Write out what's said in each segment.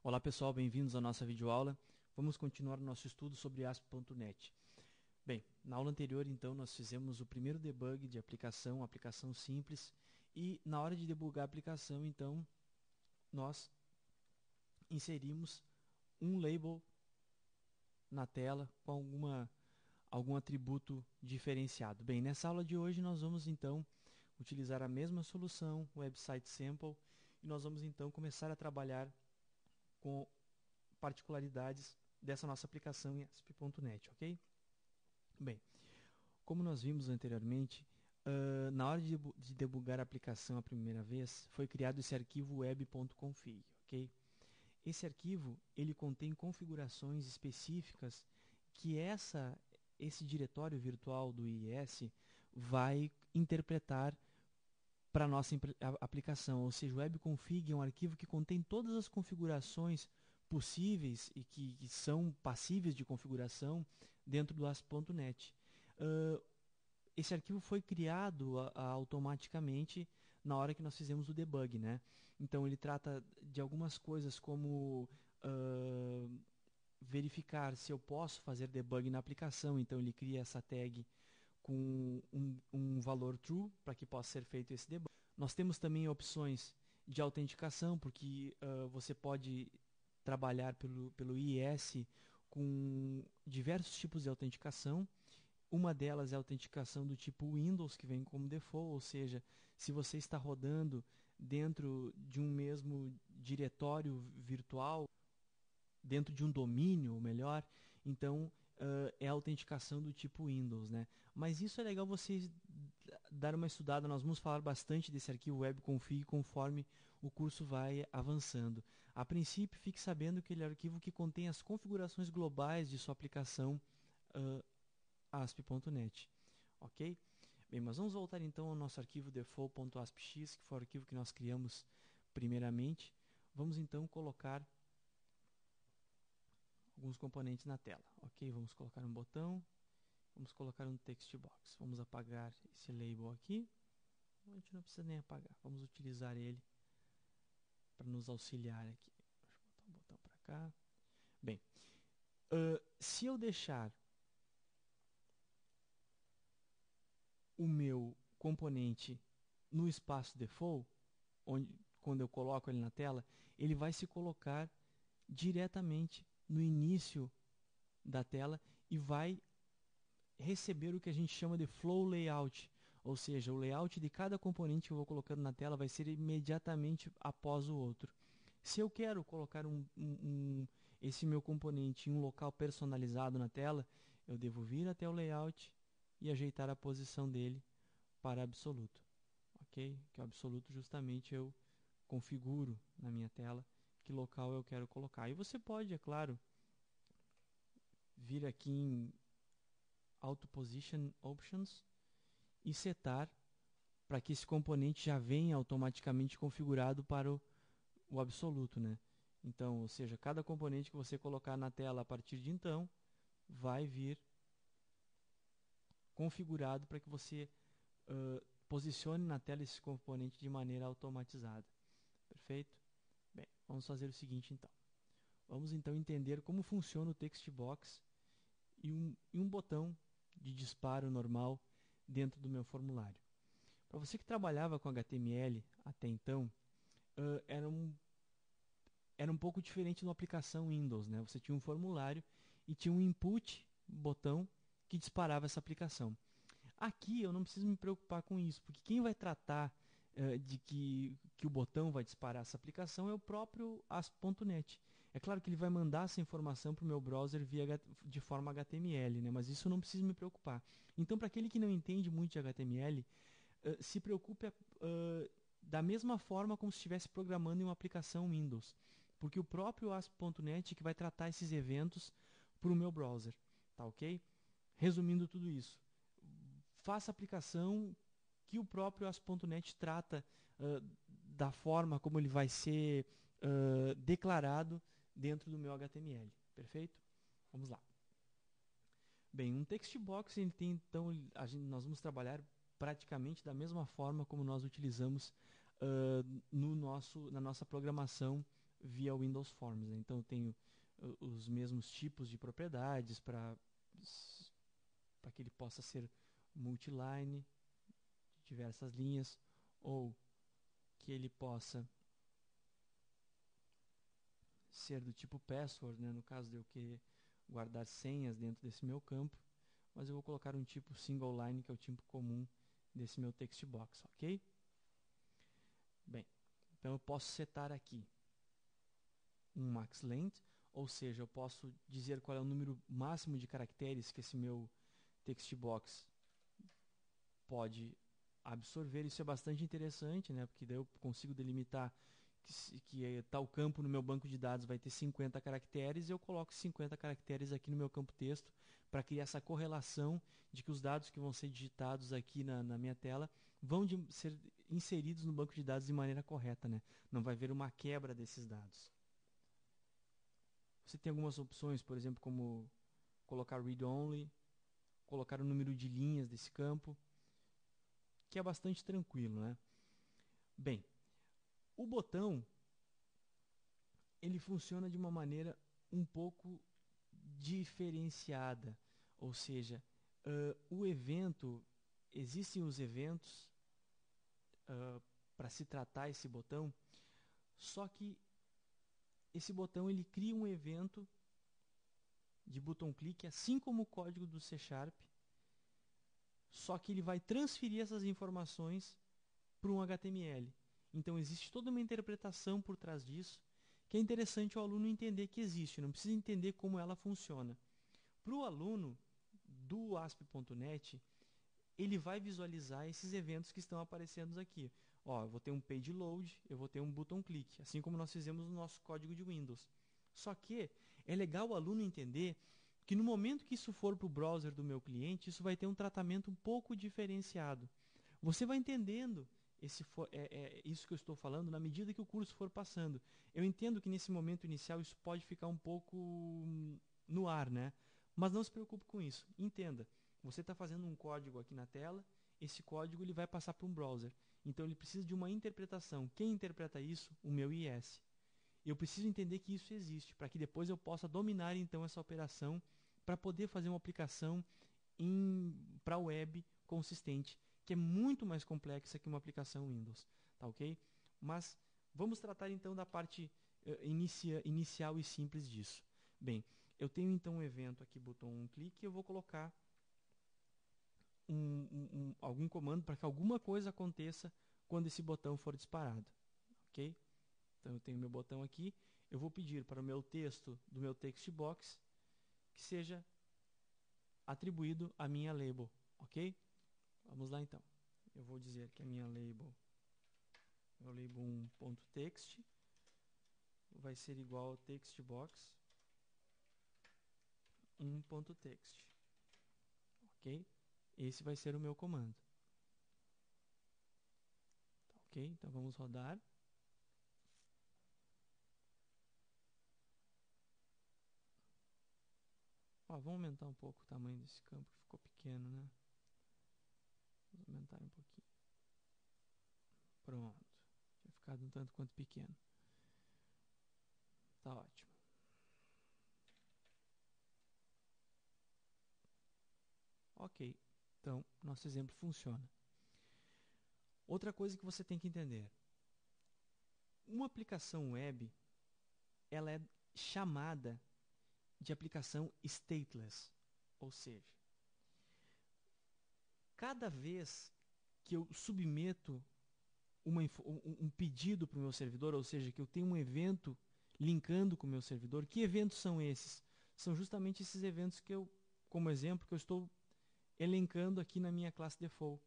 Olá pessoal, bem-vindos à nossa videoaula. Vamos continuar o nosso estudo sobre ASP.NET. Bem, na aula anterior então nós fizemos o primeiro debug de aplicação simples, e na hora de debugar a aplicação então nós inserimos um label na tela com algum atributo diferenciado. Bem, nessa aula de hoje nós vamos então utilizar a mesma solução, o Website Sample, e nós vamos então começar a trabalhar com particularidades dessa nossa aplicação em ASP.NET, ok? Bem, como nós vimos anteriormente, na hora de debugar a aplicação a primeira vez, foi criado esse arquivo web.config, ok? Esse arquivo ele contém configurações específicas que esse diretório virtual do IIS vai interpretar para a nossa aplicação, ou seja, o webconfig é um arquivo que contém todas as configurações possíveis e que são passíveis de configuração dentro do ASP.NET. Esse arquivo foi criado automaticamente na hora que nós fizemos o debug, né? Então ele trata de algumas coisas como verificar se eu posso fazer debug na aplicação, então ele cria essa tag com um valor true para que possa ser feito esse debug. Nós temos também opções de autenticação, porque você pode trabalhar pelo IIS com diversos tipos de autenticação. Uma delas é a autenticação do tipo Windows, que vem como default, ou seja, se você está rodando dentro de um mesmo diretório virtual, dentro de um domínio, ou melhor, então é a autenticação do tipo Windows, né? Mas isso é legal vocês dar uma estudada, nós vamos falar bastante desse arquivo webconfig conforme o curso vai avançando. A princípio, fique sabendo que ele é um arquivo que contém as configurações globais de sua aplicação ASP.NET, ok? Bem, mas vamos voltar então ao nosso arquivo default.aspx, que foi o arquivo que nós criamos primeiramente. Vamos então colocar alguns componentes na tela, ok? Vamos colocar um botão, vamos colocar um text box. Vamos apagar esse label aqui. A gente não precisa nem apagar, vamos utilizar ele para nos auxiliar aqui. Deixa eu botar um botão para cá. Bem, se eu deixar o meu componente no espaço default, quando eu coloco ele na tela, ele vai se colocar diretamente no início da tela e vai receber o que a gente chama de flow layout, ou seja, o layout de cada componente que eu vou colocando na tela vai ser imediatamente após o outro. Se eu quero colocar esse meu componente em um local personalizado na tela, eu devo vir até o layout e ajeitar a posição dele para absoluto, ok? Que o absoluto justamente eu configuro na minha tela que local eu quero colocar. E você pode, é claro, vir aqui em Auto Position Options e setar para que esse componente já venha automaticamente configurado para o absoluto, né? Então, ou seja, cada componente que você colocar na tela a partir de então vai vir configurado para que você posicione na tela esse componente de maneira automatizada. Perfeito? Bem, vamos fazer o seguinte então. Vamos então entender como funciona o text box e um botão de disparo normal dentro do meu formulário. Para você que trabalhava com HTML até então, era um pouco diferente na aplicação Windows, né? Você tinha um formulário e tinha um input botão que disparava essa aplicação. Aqui eu não preciso me preocupar com isso, porque quem vai tratar de que o botão vai disparar essa aplicação é o próprio ASP.NET. É claro que ele vai mandar essa informação para o meu browser de forma HTML, né? Mas isso eu não preciso me preocupar. Então, para aquele que não entende muito de HTML, se preocupe da mesma forma como se estivesse programando em uma aplicação Windows, porque o próprio ASP.NET que vai tratar esses eventos para o meu browser, tá ok? Resumindo tudo isso, faça a aplicação que o próprio ASP.NET trata da forma como ele vai ser declarado dentro do meu HTML, perfeito? Vamos lá. Bem, um text box, ele tem, então, nós vamos trabalhar praticamente da mesma forma como nós utilizamos na nossa programação via Windows Forms, né? Então eu tenho os mesmos tipos de propriedades para que ele possa ser multiline, diversas linhas, ou que ele possa ser do tipo password, né? No caso de eu querer guardar senhas dentro desse meu campo, mas eu vou colocar um tipo single line, que é o tipo comum desse meu text box, ok? Bem, então eu posso setar aqui um max length, ou seja, eu posso dizer qual é o número máximo de caracteres que esse meu text box pode absorver. Isso é bastante interessante, né? Porque daí eu consigo delimitar que tal campo no meu banco de dados vai ter 50 caracteres, e eu coloco 50 caracteres aqui no meu campo texto para criar essa correlação de que os dados que vão ser digitados aqui na minha tela vão ser inseridos no banco de dados de maneira correta, né? Não vai haver uma quebra desses dados. Você tem algumas opções, por exemplo, como colocar read-only, colocar o número de linhas desse campo, que é bastante tranquilo, né? Bem, o botão ele funciona de uma maneira um pouco diferenciada, ou seja, o evento, existem os eventos para se tratar esse botão, só que esse botão ele cria um evento de botão clique, assim como o código do C#, só que ele vai transferir essas informações para um HTML. Então existe toda uma interpretação por trás disso, que é interessante o aluno entender que existe, não precisa entender como ela funciona. Para o aluno do ASP.NET, ele vai visualizar esses eventos que estão aparecendo aqui. Ó, eu vou ter um page load, eu vou ter um button click, assim como nós fizemos no nosso código de Windows. Só que é legal o aluno entender que no momento que isso for para o browser do meu cliente, isso vai ter um tratamento um pouco diferenciado. Você vai entendendo isso que eu estou falando na medida que o curso for passando. Eu entendo que nesse momento inicial isso pode ficar um pouco no ar, né? Mas não se preocupe com isso. Entenda, você está fazendo um código aqui na tela, esse código ele vai passar para um browser. Então ele precisa de uma interpretação. Quem interpreta isso? O meu IS. Eu preciso entender que isso existe, para que depois eu possa dominar então essa operação para poder fazer uma aplicação para a web consistente, que é muito mais complexa que uma aplicação Windows, tá ok? Mas vamos tratar então da parte inicial e simples disso. Bem, eu tenho então um evento aqui, botão um clique, e eu vou colocar algum comando para que alguma coisa aconteça quando esse botão for disparado, ok? Então eu tenho meu botão aqui, eu vou pedir para o meu texto do meu text box que seja atribuído a minha label, ok? Vamos lá então. Eu vou dizer que a minha label, meu label 1.text vai ser igual ao textbox 1.text, ok? Esse vai ser o meu comando. Tá, ok? Então vamos rodar. Ó, vamos aumentar um pouco o tamanho desse campo, que ficou pequeno, né? Vamos aumentar um pouquinho. Pronto. Tinha ficado um tanto quanto pequeno. Tá ótimo. Ok. Então, nosso exemplo funciona. Outra coisa que você tem que entender. Uma aplicação web, ela é chamada de aplicação stateless. Ou seja, cada vez que eu submeto um pedido para o meu servidor, ou seja, que eu tenho um evento linkando com o meu servidor, que eventos são esses? São justamente esses eventos que eu, como exemplo, que eu estou elencando aqui na minha classe default.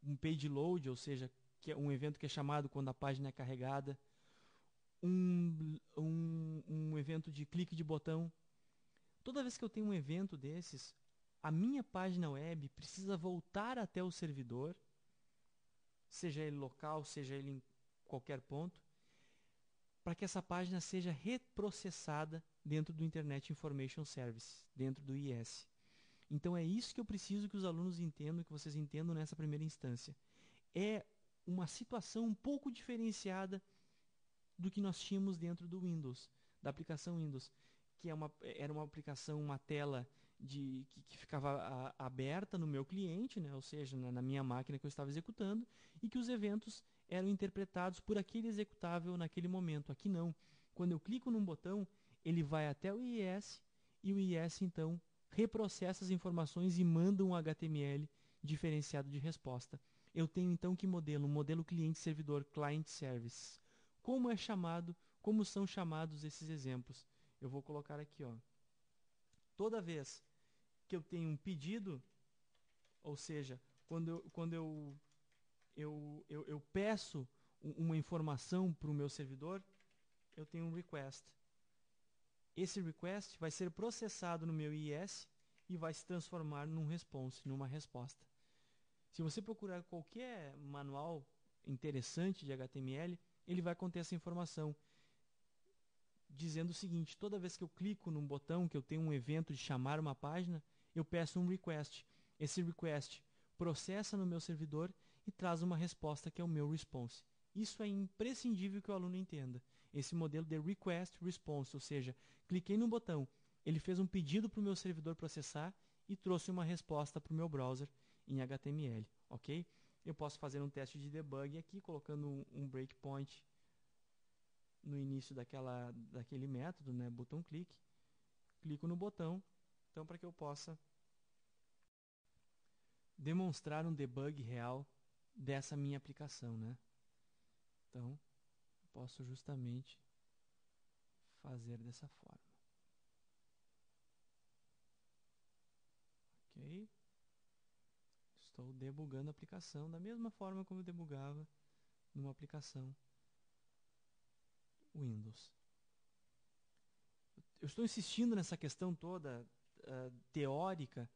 Um page load, ou seja, que é um evento que é chamado quando a página é carregada. Um evento de clique de botão. Toda vez que eu tenho um evento desses, a minha página web precisa voltar até o servidor, seja ele local, seja ele em qualquer ponto, para que essa página seja reprocessada dentro do Internet Information Service, dentro do IS. Então é isso que eu preciso que os alunos entendam, que vocês entendam nessa primeira instância. É uma situação um pouco diferenciada do que nós tínhamos dentro do Windows, da aplicação Windows, que era uma aplicação, uma tela que ficava aberta no meu cliente, né? Ou seja, na minha máquina que eu estava executando, e que os eventos eram interpretados por aquele executável naquele momento. Aqui não. Quando eu clico num botão, ele vai até o IIS e o IIS então reprocessa as informações e manda um HTML diferenciado de resposta. Eu tenho então que modelo? Um modelo cliente-servidor, client-service. Como são chamados esses exemplos? Eu vou colocar aqui, ó. Toda vez que eu tenho um pedido, ou seja, quando eu peço uma informação para o meu servidor, eu tenho um request. Esse request vai ser processado no meu IIS e vai se transformar num response, numa resposta. Se você procurar qualquer manual interessante de HTML, ele vai conter essa informação, dizendo o seguinte: toda vez que eu clico num botão, que eu tenho um evento de chamar uma página, eu peço um request. Esse request processa no meu servidor e traz uma resposta que é o meu response. Isso é imprescindível que o aluno entenda. Esse modelo de request response, ou seja, cliquei no botão, ele fez um pedido para o meu servidor processar e trouxe uma resposta para o meu browser em HTML, ok? Eu posso fazer um teste de debug aqui, colocando um breakpoint no início daquele método, né, botão clique, clico no botão, então para que eu possa demonstrar um debug real dessa minha aplicação, né? Então, posso justamente fazer dessa forma. Ok? Estou debugando a aplicação da mesma forma como eu debugava numa aplicação Windows. Eu estou insistindo nessa questão toda teórica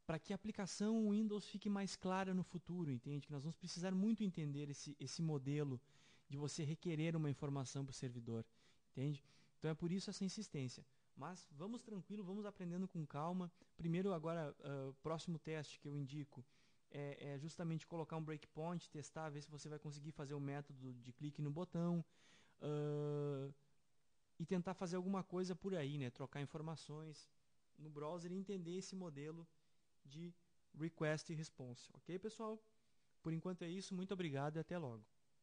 para que a aplicação Windows fique mais clara no futuro, entende? Que nós vamos precisar muito entender esse modelo de você requerer uma informação para o servidor, entende? Então é por isso essa insistência. Mas vamos tranquilo, vamos aprendendo com calma. Primeiro agora, próximo teste que eu indico é justamente colocar um breakpoint, testar, ver se você vai conseguir fazer o método de clique no botão, e tentar fazer alguma coisa por aí, né? Trocar informações no browser e entender esse modelo de request e response. Ok, pessoal? Por enquanto é isso. Muito obrigado e até logo.